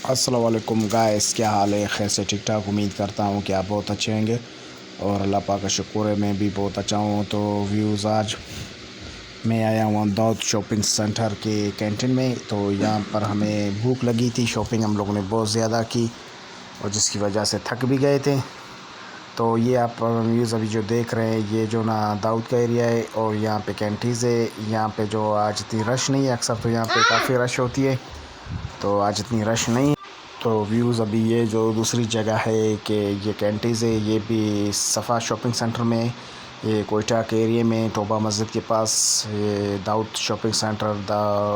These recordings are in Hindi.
अस्सलाम वालेकुम गाइस, क्या हाल है? खैर से ठीक ठाक। उम्मीद करता हूँ कि आप बहुत अच्छे होंगे और अल्लाह पाक का शुक्र है मैं भी बहुत अच्छा हूँ। तो व्यूज़, आज मैं आया हूँ दाऊद शॉपिंग सेंटर के कैंटीन में। तो यहाँ पर हमें भूख लगी थी, शॉपिंग हम लोगों ने बहुत ज़्यादा की और जिसकी वजह से थक भी गए थे। तो ये आप व्यूज़ अभी जो देख रहे हैं, ये जो ना दाऊद का एरिया है और यहाँ पे कैंटीज़ है। यहाँ पे जो आज इतनी रश नहीं है, अक्सर तो यहाँ पे काफ़ी रश होती है, तो आज इतनी रश नहीं है। तो व्यूज़ अभी ये जो दूसरी जगह है कि ये कैंटीज़ है, ये भी सफ़ा शॉपिंग सेंटर में, ये कोयटा के एरिया में टोबा मस्जिद के पास। ये Dawood shopping centre,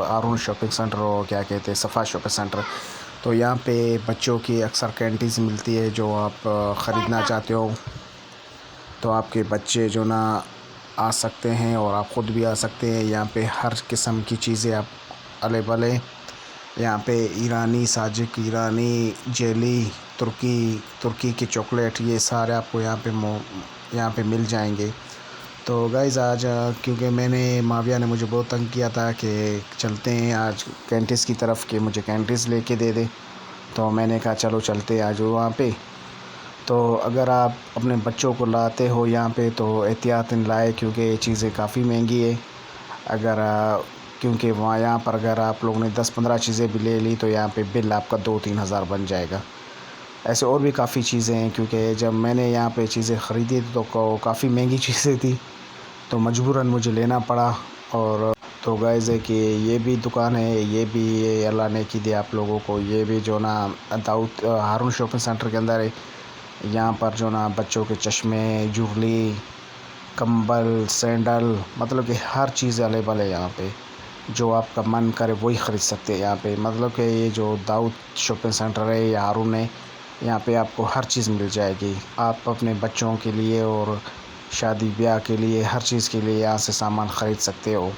Aroon shopping centre और क्या कहते हैं, सफ़ा शॉपिंग सेंटर। तो यहाँ पे बच्चों की अक्सर कैंटीज़ मिलती है, जो आप ख़रीदना चाहते हो तो आपके बच्चे जो ना आ सकते हैं और आप ख़ुद भी आ सकते हैं। यहाँ पे हर किस्म की चीज़ें आप अवेलेबल है। यहाँ पे ईरानी साजिक, ईरानी जेली, तुर्की की चॉकलेट, ये सारे आपको यहाँ पे मिल जाएंगे। तो गाइज़ आज क्योंकि माविया ने मुझे बहुत तंग किया था कि चलते हैं आज कैंटीज़ की तरफ, कि मुझे कैंटीज़ लेके दे दे। तो मैंने कहा चलो चलते आज वहाँ पे। तो अगर आप अपने बच्चों को लाते हो यहाँ पे तो एहतियातन लाए, क्योंकि ये चीज़ें काफ़ी महंगी है। अगर क्योंकि वहाँ यहाँ पर अगर आप लोगों ने 10-15 चीज़ें भी ले ली तो यहाँ पे बिल आपका 2-3 हज़ार बन जाएगा। ऐसे और भी काफ़ी चीज़ें हैं, क्योंकि जब मैंने यहाँ पे चीज़ें ख़रीदी तो काफ़ी महंगी चीज़ें थी, तो मजबूरन मुझे लेना पड़ा। और तो गाइज़ है कि ये भी दुकान है, ये भी अल्लाह ने की दी आप लोगों को। ये भी जो ना दाऊद हारून शॉपिंग सेंटर के अंदर है। यहाँ पर जो ना बच्चों के चश्मे, ज्वेलरी, कंबल, सैंडल, मतलब कि हर चीज़ अवेलेबल है यहाँ पे। जो आपका मन करे वही ख़रीद सकते हैं यहाँ पे। मतलब कि ये जो दाऊद शॉपिंग सेंटर है या हारून है, यहाँ पे आपको हर चीज़ मिल जाएगी। आप अपने बच्चों के लिए और शादी ब्याह के लिए, हर चीज़ के लिए यहाँ से सामान ख़रीद सकते हो।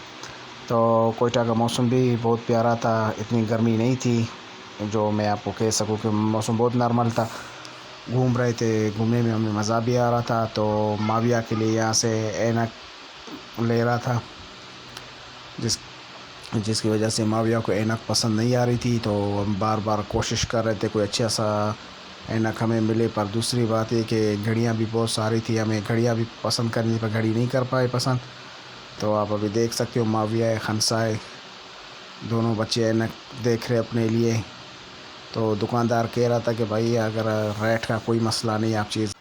तो कोयटा का मौसम भी बहुत प्यारा था, इतनी गर्मी नहीं थी जो मैं आपको कह सकूँ कि मौसम बहुत नॉर्मल था। घूम रहे थे, घूमने में हमें मज़ा भी आ रहा था। तो माविया के लिए यहाँ से ऐनक ले रहा था, जिसकी वजह से माविया को ऐनक पसंद नहीं आ रही थी। तो हम बार बार कोशिश कर रहे थे कोई अच्छा सा ऐनक हमें मिले। पर दूसरी बात है कि घड़ियाँ भी बहुत सारी थी, हमें घड़ियाँ भी पसंद करनी पर घड़ी नहीं कर पाए पसंद। तो आप अभी देख सकते हो माविया है, खनसा है, दोनों बच्चे ऐनक देख रहे अपने लिए। तो दुकानदार कह रहा था कि भाई अगर रेट का कोई मसला नहीं, आप चीज़।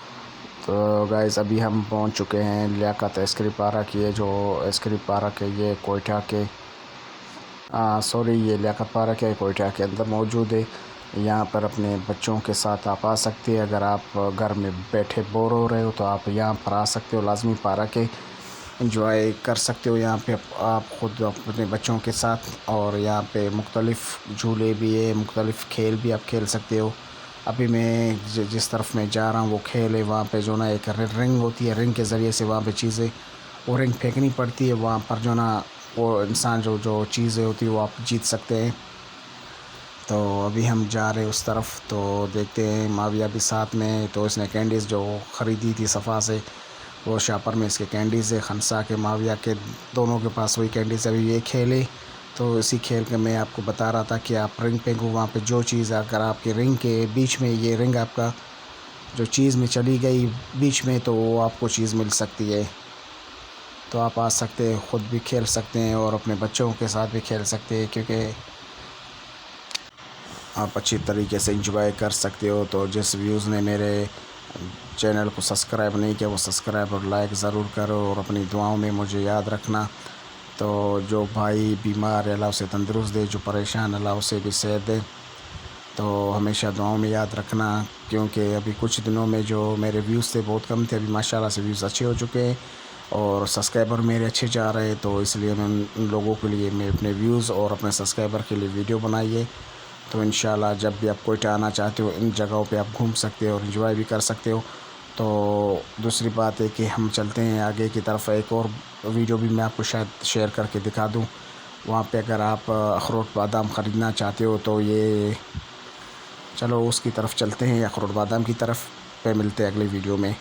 तो गाइस अभी हम पहुंच चुके हैं लियाकत आइसक्रीम पार्क। ये जो आइसक्रीम पार्क है ये कोयटा के ये लियाकत पार्क है, कोयटा के अंदर मौजूद है। यहाँ पर अपने बच्चों के साथ आप आ सकते हैं। अगर आप घर में बैठे बोर हो रहे हो तो आप यहाँ पर आ सकते हो, लाजमी पार्क है, इंजॉय कर सकते हो यहाँ पे आप ख़ुद अपने बच्चों के साथ। और यहाँ पे मुख्तलिफ़ झूले भी है, मुख्तलिफ़ खेल भी आप खेल सकते हो। अभी मैं जिस तरफ मैं जा रहा हूँ वो खेल है, वहाँ पे जो ना एक रिंग होती है, रिंग के ज़रिए से वहाँ पे चीज़ें, वो रिंग फेंकनी पड़ती है। वहाँ पर जो ना वो इंसान जो चीज़ें होती है वो आप जीत सकते हैं। तो अभी हम जा रहे हैं उस तरफ, तो देखते हैं। माविया भी साथ में, तो इसने कैंडीज़ जो ख़रीदी थी सफ़ा से, वो शॉपर में इसके कैंडीज़ है। खनसा के माविया के दोनों के पास वही कैंडीज़। अभी ये खेले तो इसी खेल के मैं आपको बता रहा था कि आप रिंग फेंको, वहाँ पे जो चीज़ अगर आपके रिंग के बीच में, ये रिंग आपका जो चीज़ में चली गई बीच में, तो वो आपको चीज़ मिल सकती है। तो आप आ सकते हैं, ख़ुद भी खेल सकते हैं और अपने बच्चों के साथ भी खेल सकते हैं, क्योंकि आप अच्छी तरीके से इंजॉय कर सकते हो। तो जिस व्यूज़ ने मेरे चैनल को सब्सक्राइब नहीं किया वो सब्सक्राइब और लाइक ज़रूर करो और अपनी दुआओं में मुझे याद रखना। तो जो भाई बीमार है अल्लाह उसे तंदुरुस्त दे, जो परेशान अल्लाह उसे भी सेहत दे। तो हमेशा दुआओं में याद रखना, क्योंकि अभी कुछ दिनों में जो मेरे व्यूज़ थे बहुत कम थे, अभी माशाल्लाह से व्यूज़ अच्छे हो चुके हैं और सब्सक्राइबर मेरे अच्छे जा रहे हैं। तो इसलिए मैं उन लोगों के लिए, मैं अपने व्यूज़ और अपने सब्सक्राइबर के लिए वीडियो बनाई है। तो इंशाल्लाह जब भी आप कोयटा आना चाहते हो, इन जगहों पे आप घूम सकते हो और एंजॉय भी कर सकते हो। तो दूसरी बात है कि हम चलते हैं आगे की तरफ। एक और वीडियो भी मैं आपको शायद शेयर करके दिखा दूँ। वहाँ पे अगर आप अखरोट बादाम ख़रीदना चाहते हो तो ये चलो उसकी तरफ चलते हैं, अखरोट बादाम की तरफ पे मिलते हैं अगली वीडियो में।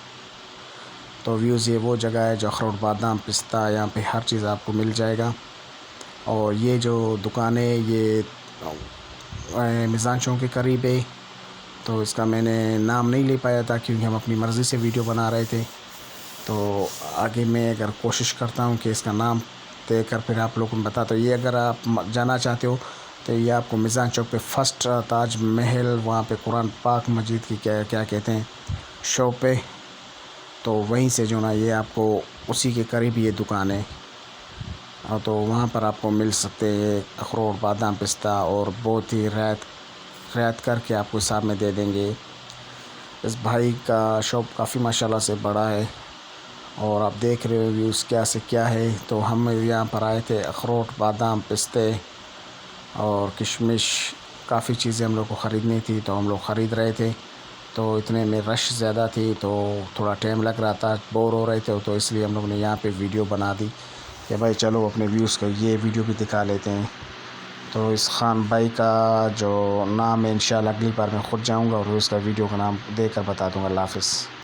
तो व्यूज़ ये वो जगह है जो अखरोट बादाम पिस्ता, यहाँ पे हर चीज़ आपको मिल जाएगा। और ये जो दुकान है ये मिज़ान चौक के करीब है। तो इसका मैंने नाम नहीं ले पाया था क्योंकि हम अपनी मर्ज़ी से वीडियो बना रहे थे। तो आगे मैं अगर कोशिश करता हूँ कि इसका नाम देकर फिर आप लोगों को बताता हूँ। ये अगर आप जाना चाहते हो तो ये आपको मिज़ान चौक पे फ़र्स्ट ताज महल, वहाँ पे कुरान पाक मस्जिद की क्या क्या कहते हैं शॉप पे, तो वहीं से जो ना ये आपको उसी के करीब ये दुकान है। और तो वहाँ पर आपको मिल सकते हैं अखरोट, बादाम, पिस्ता और बहुत ही रियायत करके आपको हिसाब में दे देंगे। इस भाई का शॉप काफ़ी माशाल्लाह से बड़ा है और आप देख रहे हो व्यूज़ क्या से क्या है। तो हम यहाँ पर आए थे अखरोट, बादाम, पिस्ते और किशमिश, काफ़ी चीज़ें हम लोग को ख़रीदनी थी तो हम लोग ख़रीद रहे थे। तो इतने में रश ज़्यादा थी तो थोड़ा टाइम लग रहा था, बोर हो रहे थे, तो इसलिए हम लोग ने यहाँ पे वीडियो बना दी कि भाई चलो अपने व्यूज़ का ये वीडियो भी दिखा लेते हैं। तो इस खान भाई का जो नाम है इंशाल्लाह अगली बार मैं ख़ुद जाऊँगा और उसका वीडियो का नाम देकर बता दूँगा। अल्लाह हाफ़िज़।